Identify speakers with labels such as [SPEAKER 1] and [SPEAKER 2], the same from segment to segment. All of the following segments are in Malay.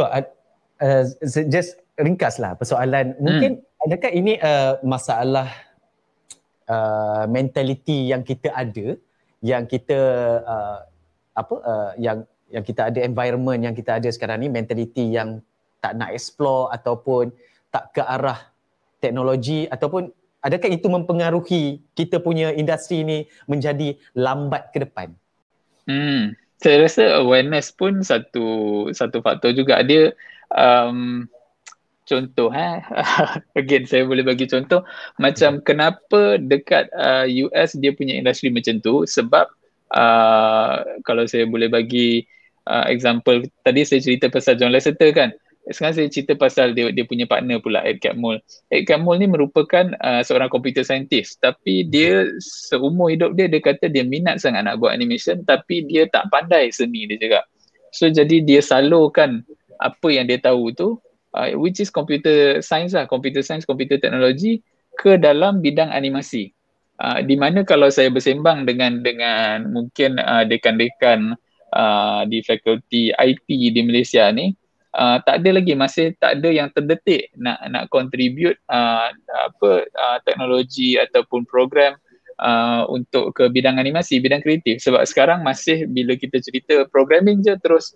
[SPEAKER 1] bro, just ringkaslah persoalan. Mungkin adakah ini masalah mentality yang kita ada, yang kita yang kita ada, environment yang kita ada sekarang ni, mentality yang tak nak explore ataupun tak ke arah teknologi, ataupun adakah itu mempengaruhi kita punya industri ni menjadi lambat ke depan?
[SPEAKER 2] Saya rasa awareness pun satu faktor juga. Dia contoh again saya boleh bagi contoh macam kenapa dekat US dia punya industri macam tu, sebab kalau saya boleh bagi example, tadi saya cerita pasal John Lasseter kan. Sekarang saya cerita pasal dia punya partner pula, Ed Catmull. Ed Catmull ni merupakan seorang computer scientist, tapi dia seumur hidup dia kata dia minat sangat nak buat animation, tapi dia tak pandai seni dia cakap. So jadi dia salurkan apa yang dia tahu tu, which is computer science, computer technology, ke dalam bidang animasi. Di mana kalau saya bersembang dengan mungkin dekan-dekan di fakulti IT di Malaysia ni, tak ada lagi, masih tak ada yang terdetik nak contribute teknologi ataupun program untuk ke bidang animasi, bidang kreatif. Sebab sekarang masih bila kita cerita programming je terus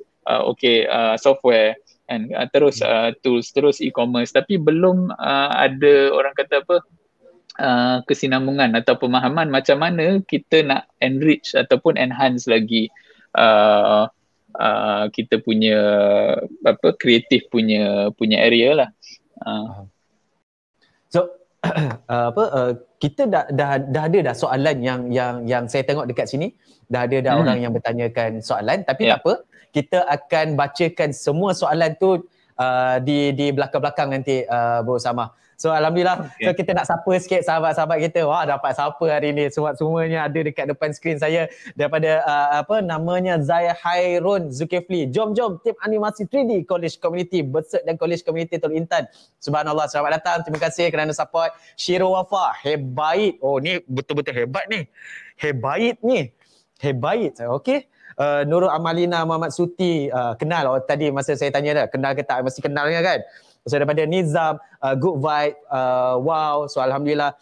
[SPEAKER 2] software and terus tools, terus e-commerce, tapi belum ada orang kata kesinambungan atau pemahaman macam mana kita nak enrich ataupun enhance lagi kita punya kreatif punya area lah.
[SPEAKER 1] So kita dah ada soalan yang saya tengok dekat sini, dah ada orang yang bertanyakan soalan, tapi tak apa, kita akan bacakan semua soalan tu di belakang-belakang nanti, Bro Samah. So alhamdulillah, so kita nak sapa sikit sahabat-sahabat kita. Wah, dapat sapa hari ni. Semuanya ada dekat depan skrin saya, daripada namanya Zaya Hairun Zulkifli. Jom tim animasi 3D College Community Berset dan College Community Teluk Intan. Subhanallah, selamat datang. Terima kasih kerana support. Shiro Wafa, Hebait. Oh, ni betul-betul hebat ni. Hebait. Okey. Nurul Amalina Muhammad Suti, kenal tadi masa saya tanya dah, kenal ke tak, mesti kenal kan. So daripada Nizam, good vibe, wow. So alhamdulillah,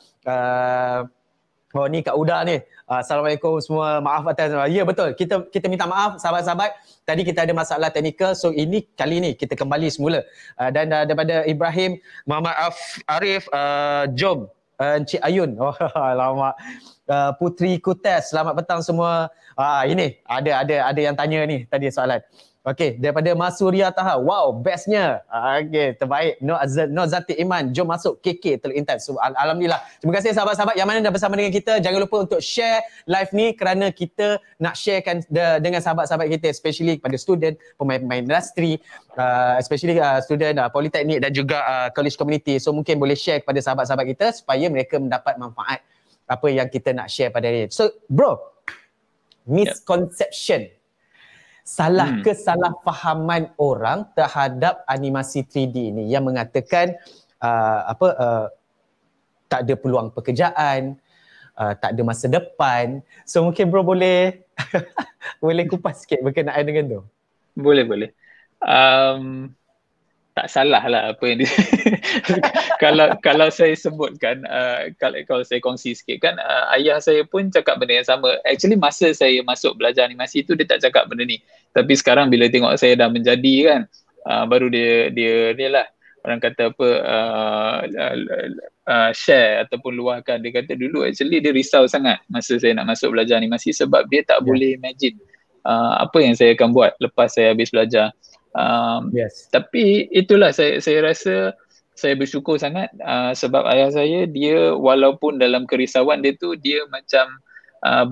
[SPEAKER 1] ni Kak Uda ni, Assalamualaikum semua, maaf atas, ya betul, kita minta maaf sahabat-sahabat, tadi kita ada masalah teknikal. So ini kali ni kita kembali semula. Dan daripada Ibrahim Muhammad Arif, jom Encik Ayun, lama. Putri Kutes, selamat petang semua. Ini ada yang tanya ni tadi soalan. Okey, daripada Masuria Taha, wow, bestnya. Okey, terbaik. No Zati Iman, jom masuk KK Teluk Intan. So, alhamdulillah. Terima kasih sahabat-sahabat yang mana dah bersama dengan kita. Jangan lupa untuk share live ni, kerana kita nak sharekan dengan sahabat-sahabat kita, especially kepada student, pemain-pemain industri, especially student politeknik dan juga college community. So mungkin boleh share kepada sahabat-sahabat kita supaya mereka mendapat manfaat apa yang kita nak share pada hari ini. So, bro, misconception, kesalahfahaman orang terhadap animasi 3D ini yang mengatakan tak ada peluang pekerjaan, tak ada masa depan. So mungkin bro boleh boleh kupas sikit berkenaan dengan tu.
[SPEAKER 2] Boleh. Tak salah lah apa yang kalau saya sebutkan, kalau saya kongsi sikit kan, ayah saya pun cakap benda yang sama. Actually masa saya masuk belajar animasi tu dia tak cakap benda ni, tapi sekarang bila tengok saya dah menjadi kan, baru dia lah orang kata share ataupun luahkan. Dia kata dulu actually dia risau sangat masa saya nak masuk belajar animasi, sebab dia tak boleh imagine apa yang saya akan buat lepas saya habis belajar. Tapi itulah saya rasa saya bersyukur sangat sebab ayah saya, dia walaupun dalam kerisauan dia tu, dia macam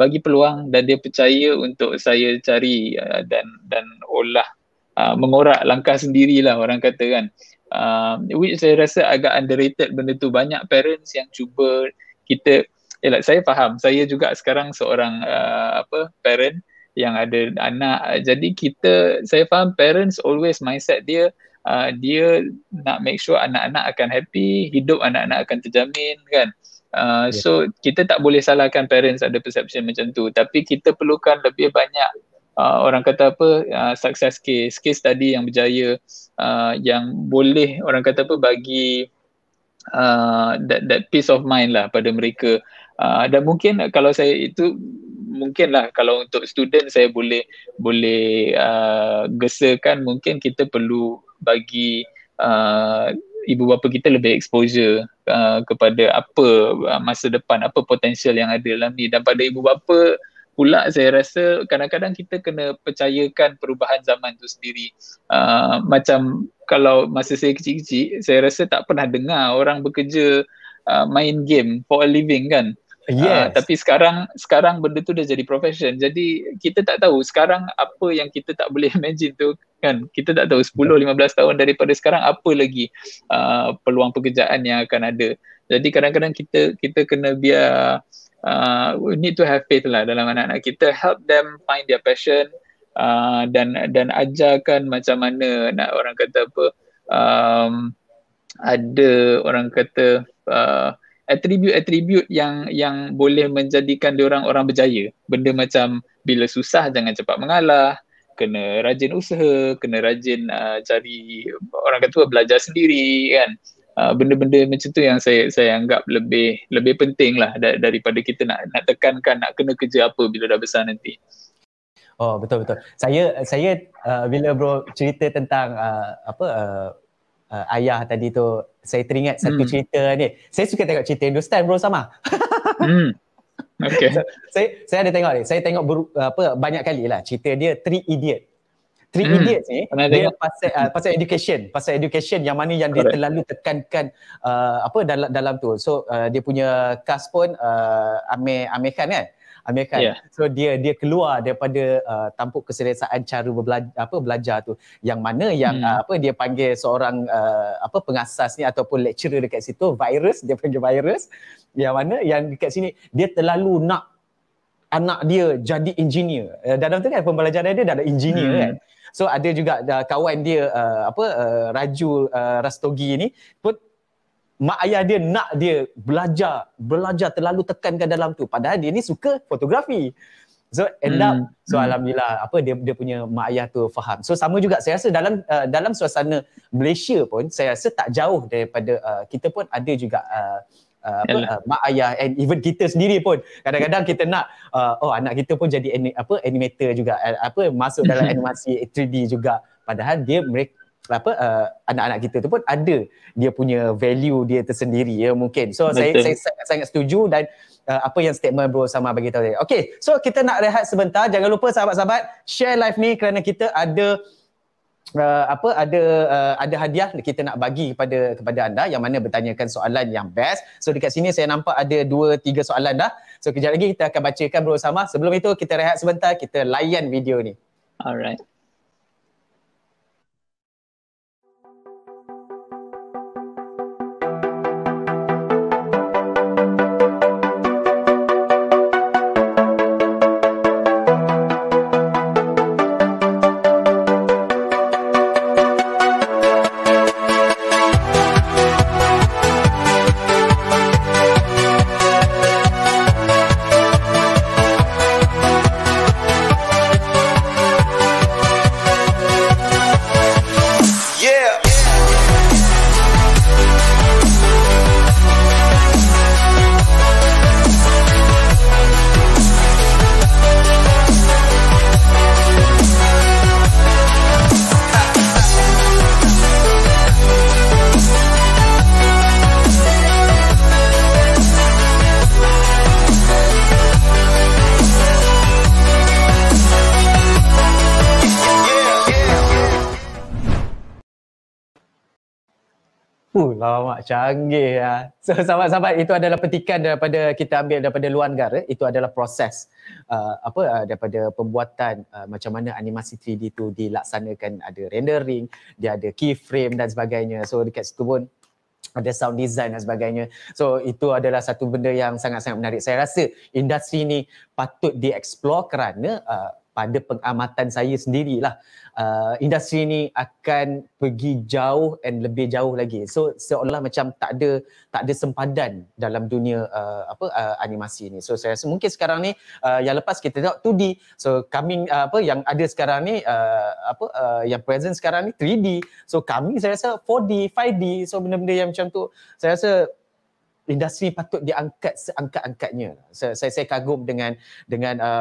[SPEAKER 2] bagi peluang dan dia percaya untuk saya cari dan olah, mengorak langkah sendirilah orang kata kan. Which saya rasa agak underrated benda tu. Banyak parents yang cuba saya faham, saya juga sekarang seorang parent yang ada anak. Jadi saya faham parents always mindset dia nak make sure anak-anak akan happy, hidup anak-anak akan terjamin kan. So kita tak boleh salahkan parents ada perception macam tu, tapi kita perlukan lebih banyak orang kata apa, success case study yang berjaya, yang boleh orang kata apa bagi that peace of mind lah pada mereka. Dan mungkin kalau saya itu, mungkinlah kalau untuk student saya boleh gesakan, mungkin kita perlu bagi ibu bapa kita lebih exposure kepada apa masa depan, apa potensial yang ada dalam ni. Dan pada ibu bapa pula saya rasa kadang-kadang kita kena percayakan perubahan zaman tu sendiri. Macam kalau masa saya kecil-kecil, saya rasa tak pernah dengar orang bekerja main game for a living kan.
[SPEAKER 1] Yes.
[SPEAKER 2] Tapi sekarang benda tu dah jadi profession. Jadi kita tak tahu sekarang apa yang kita tak boleh imagine tu kan. Kita tak tahu 10-15 tahun daripada sekarang apa lagi peluang pekerjaan yang akan ada. Jadi kadang-kadang kita kena biar we need to have faith lah dalam anak-anak kita, help them find their passion, dan ajarkan macam mana nak orang kata apa, ada orang kata atribut-atribut yang boleh menjadikan diorang orang berjaya. Benda macam bila susah jangan cepat mengalah, kena rajin usaha, kena rajin cari orang kata belajar sendiri kan. Benda-benda macam tu yang saya anggap lebih penting lah daripada kita nak tekankan nak kena kerja apa bila dah besar nanti.
[SPEAKER 1] Oh, betul. Saya bila bro cerita tentang ayah tadi tu, saya teringat satu cerita ni. Saya suka tengok cerita Hindustan bro sama.
[SPEAKER 2] Okay.
[SPEAKER 1] Saya ada tengok ni. Saya tengok banyak kali lah cerita dia Three Idiots. Three Idiots ni dia pasal education yang mana yang dia terlalu tekankan dalam tu. So dia punya cast pun Amir Khan kan. Yeah. So dia keluar daripada tampuk keselesaan cara belajar tu, yang mana yang dia panggil seorang pengasas ni ataupun lecturer dekat situ dia panggil virus, yang mana yang dekat sini dia terlalu nak anak dia jadi engineer. Dalam tu kan pembelajaran dia dah ada engineer kan. So ada juga kawan dia Raju Rastogi ni pun, mak ayah dia nak dia belajar terlalu tekankan dalam tu, padahal dia ni suka fotografi. So end up alhamdulillah dia punya mak ayah tu faham. So sama juga saya rasa dalam suasana Malaysia pun saya rasa tak jauh daripada kita pun ada juga mak ayah, and even kita sendiri pun kadang-kadang kita nak anak kita pun jadi animator juga, masuk dalam animasi 3D juga, padahal mereka anak-anak kita tu pun ada dia punya value dia tersendiri ya mungkin. So saya sangat setuju dan apa yang statement bro sama bagi tahu. Okay, so kita nak rehat sebentar. Jangan lupa sahabat-sahabat share live ni kerana kita ada ada hadiah kita nak bagi kepada anda yang mana bertanyakan soalan yang best. So dekat sini saya nampak ada 2-3 soalan dah. So kejap lagi kita akan bacakan bersama. Sebelum itu kita rehat sebentar, kita layan video ni.
[SPEAKER 2] Alright.
[SPEAKER 1] Lama canggih ya. So sahabat-sahabat, itu adalah petikan daripada kita ambil daripada luar negara. Itu adalah proses daripada pembuatan macam mana animasi 3D tu dilaksanakan. Ada rendering, dia ada keyframe dan sebagainya. So dekat situ pun ada sound design dan sebagainya. So itu adalah satu benda yang sangat-sangat menarik. Saya rasa industri ni patut dieksplor kerana pada pengamatan saya sendirilah, industri ni akan pergi jauh and lebih jauh lagi. So seolah macam tak ada sempadan dalam dunia animasi ni. So saya rasa mungkin sekarang ni yang lepas kita tengok 2D, so coming yang ada sekarang ni yang present sekarang ni 3D. So kami saya rasa 4D, 5D. So benda-benda yang macam tu saya rasa industri patut diangkat seangkat-angkatnya. Saya kagum dengan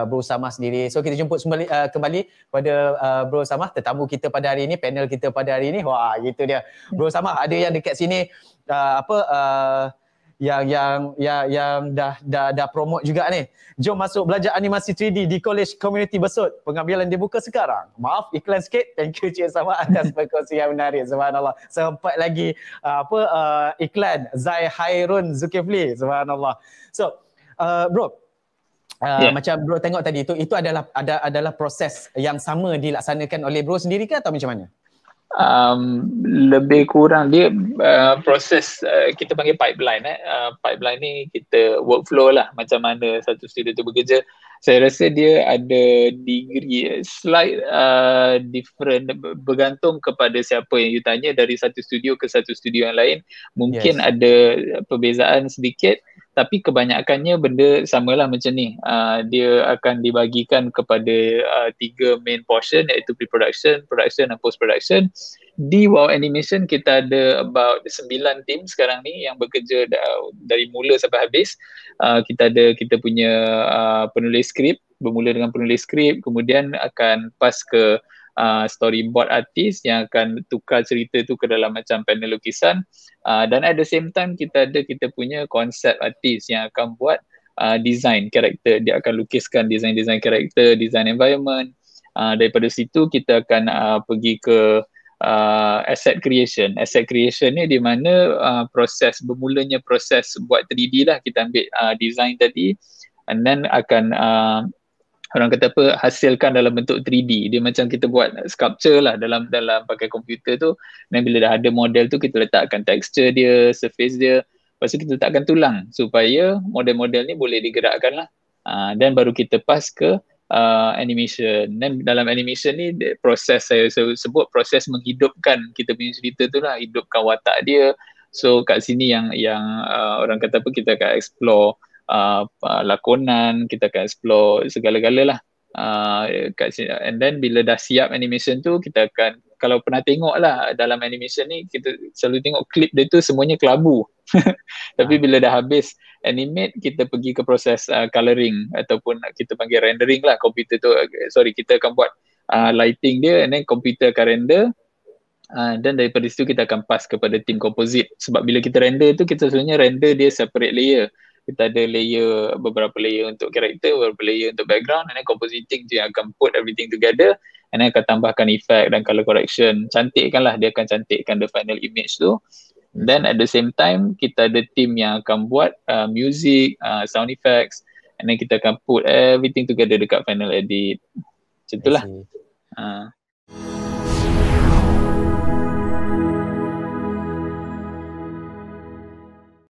[SPEAKER 1] Bro Samah sendiri. So kita jemput kembali pada Bro Samah, tetamu kita pada hari ini, panel kita pada hari ini. Wah, gitu dia. Bro Samah, ada yang dekat sini yang dah promote juga ni. Jom masuk belajar animasi 3D di College Community Besut. Pengambilan dibuka sekarang. Maaf iklan sikit. Thank you Cik Samah atas perkongsian menarik. Subhanallah. Sempat lagi iklan Zai Hairun Zulkifli. Subhanallah. So bro, macam bro tengok tadi itu adalah proses yang sama dilaksanakan oleh bro sendiri ke atau macam mana?
[SPEAKER 2] Lebih kurang dia proses kita panggil pipeline. Pipeline ni kita workflow lah, macam mana satu studio tu bekerja. Saya rasa dia ada degree slight different, bergantung kepada siapa yang you tanya, dari satu studio ke satu studio yang lain. Mungkin ada perbezaan sedikit, tapi kebanyakannya benda samalah macam ni. Dia akan dibagikan kepada 3 main portion, iaitu pre-production, production dan post-production. Di WOW Animation kita ada about 9 team sekarang ni yang bekerja dari mula sampai habis. Kita punya penulis skrip, bermula dengan penulis skrip, kemudian akan pass ke storyboard artis yang akan tukar cerita tu ke dalam macam panel lukisan, dan at the same time kita punya konsep artis yang akan buat design karakter. Dia akan lukiskan design karakter, design environment. Daripada situ kita akan pergi ke asset creation ni, di mana bermulanya proses buat 3D lah. Kita ambil design tadi and then akan orang kata hasilkan dalam bentuk 3D. Dia macam kita buat sculpture lah dalam pakai komputer tu. Dan bila dah ada model tu, kita letakkan texture dia, surface dia. Lepas tu kita letakkan tulang supaya model-model ni boleh digerakkan lah. Dan baru kita pass ke animation. Dan dalam animation ni proses saya sebut proses menghidupkan kita punya cerita tu lah, hidupkan watak dia. So kat sini yang orang kata kita akan explore lakonan, kita akan explore segala-gala lah kat sini. And then bila dah siap animation tu, kita akan, kalau pernah tengok lah dalam animation ni, kita selalu tengok klip dia tu semuanya kelabu. Tapi bila dah habis animate, kita pergi ke proses coloring ataupun kita panggil rendering lah. Komputer tu, kita akan buat lighting dia, and then komputer akan render. Dan daripada situ kita akan pass kepada tim composite. Sebab bila kita render tu, kita sebenarnya render dia separate layer. Kita ada beberapa layer untuk karakter, beberapa layer untuk background, and then compositing tu yang akan put everything together, and then akan tambahkan effect dan color correction. Cantikkan lah, dia akan cantikkan the final image tu. Then at the same time, kita ada team yang akan buat music, sound effects, and then kita akan put everything together dekat final edit. Macam itulah.